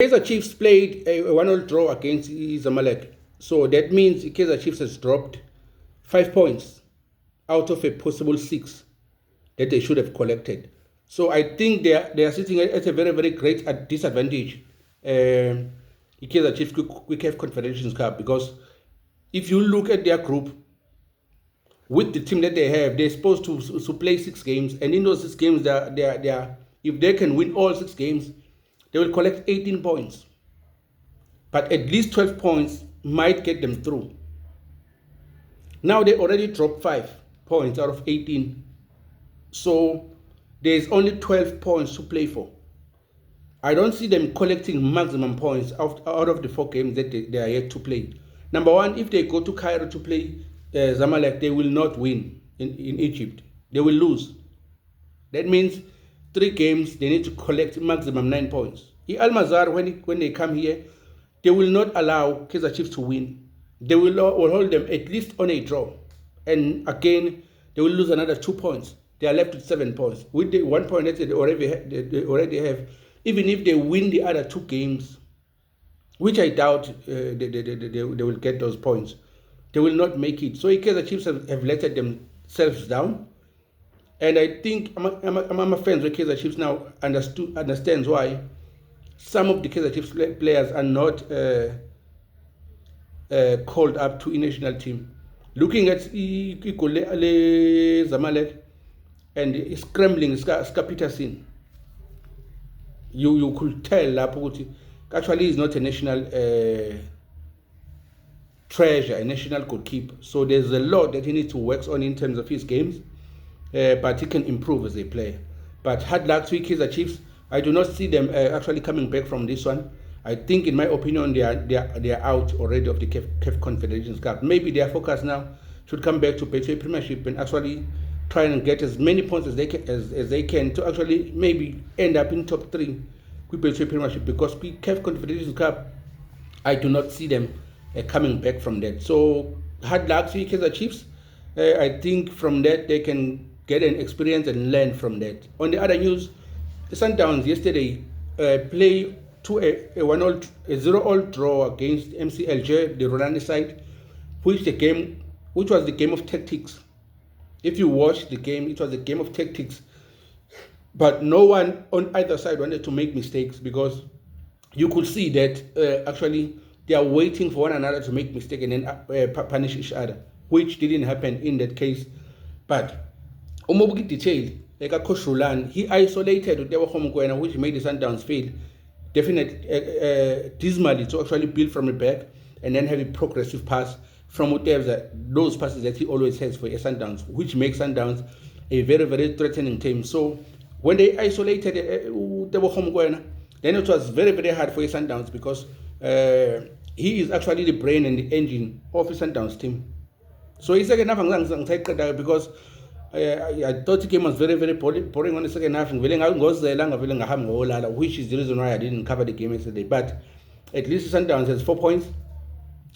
Kaizer Chiefs played a 1-1 draw against Zamalek. So that means Kaizer Chiefs has dropped 5 points out of a possible 6 that they should have collected. So I think they are sitting at a very, very great disadvantage. Kaizer Chiefs Quick have Confederations Cup, because if you look at their group with the team that they have, they're supposed to play 6 games, and in those 6 games, if they can win all 6 games, they will collect 18 points. But at least 12 points might get them through. Now they already dropped 5 points out of 18. So there's only 12 points to play for. I don't see them collecting maximum points out of the 4 games that they are yet to play. Number one, if they go to Cairo to play Zamalek, they will not win in Egypt. They will lose. That means 3 games, they need to collect maximum 9 points. Al Mazar, when they come here, they will not allow Kaizer Chiefs to win. They will hold them at least on a draw. And again, they will lose another 2 points. They are left with 7 points. With the 1 point that they already have, even if they win the other 2 games, which I doubt they will get those points, they will not make it. So Kaizer Chiefs have let themselves down. And I think I'm fans of Kaizer Chiefs now understands why some of the Kaizer Chiefs players are not called up to a national team. Looking at Zamalek and scrambling Ska Peterson, you could tell actually he's not a national treasure, a national goalkeeper. So there's a lot that he needs to work on in terms of his games. But he can improve as a player. But hard luck to Kaizer Chiefs. I do not see them actually coming back from this one. I think, in my opinion, they are out already of the CAF Confederations Cup. Maybe their focus now should come back to Betway Premiership and actually try and get as many points as they can to actually maybe end up in top 3 with Betway Premiership, because CAF Confederations Cup, I do not see them coming back from that. So hard luck to Kaizer Chiefs. I think from that they can get an experience and learn from that. On the other news, the Sundowns yesterday play to a 0-0 draw against MCLJ, the Rwanda side, which was the game of tactics. If you watch the game, it was a game of tactics. But no one on either side wanted to make mistakes, because you could see that actually they are waiting for one another to make mistakes and then punish each other, which didn't happen in that case. But Umobuki detail, like a Coach Rulan, he isolated Utewa Homokwena, which made the Sundowns fail definitely dismally to actually build from the back and then have a progressive pass from whatever those passes that he always has for Sundowns, which makes Sundowns a very, very threatening team. So when they isolated Utewa Homokwena, then it was very, very hard for Sundowns, because he is actually the brain and the engine of the Sundowns team. So he said enough because I thought the game was very, very boring on the second half, which is the reason why I didn't cover the game yesterday. But at least Sundowns has 4 points.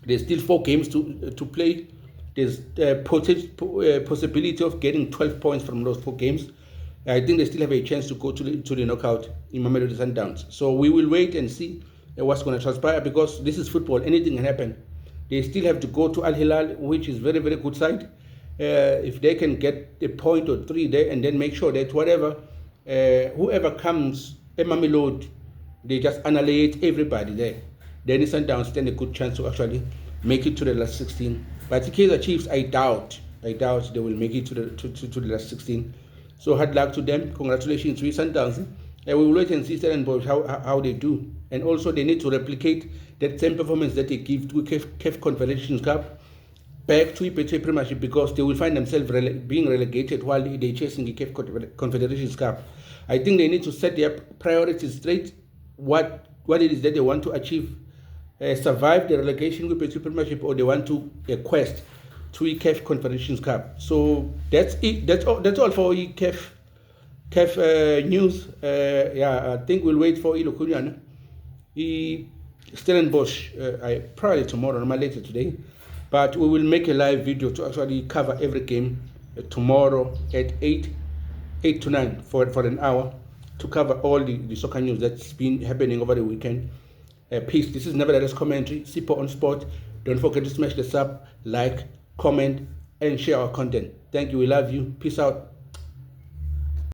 There's still 4 games to play. There's possibility of getting 12 points from those 4 games. I think they still have a chance to go to the knockout in Mamelodi Sundowns. So we will wait and see what's going to transpire, because this is football. Anything can happen. They still have to go to Al Hilal, which is very, very good side. If they can get a point or 3 there, and then make sure that whoever comes Mamelodi, they just annihilate everybody there, then the Sundowns stand a good chance to actually make it to the last 16. But the Kaizer Chiefs, I doubt they will make it to the last 16. So hard luck to them. Congratulations to Sundowns. We will wait and see Stellenbosch how they do. And also they need to replicate that same performance that they give to CAF Confederations Cup back to Betway Premiership, because they will find themselves being relegated while they're chasing the CAF Confederations Cup. I think they need to set their priorities straight, what it is that they want to achieve, survive the relegation with Betway Premiership, or they want to quest to CAF Confederations Cup. So that's it. That's all for CAF news. I think we'll wait for Ilokuliana. Stellenbosch, probably tomorrow, or later today. But we will make a live video to actually cover every game tomorrow at 8 to 9 for an hour, to cover all the soccer news that's been happening over the weekend. Peace. This is Nevertheless Commentary, Sipho on Sport. Don't forget to smash the sub, like, comment, and share our content. Thank you. We love you. Peace out.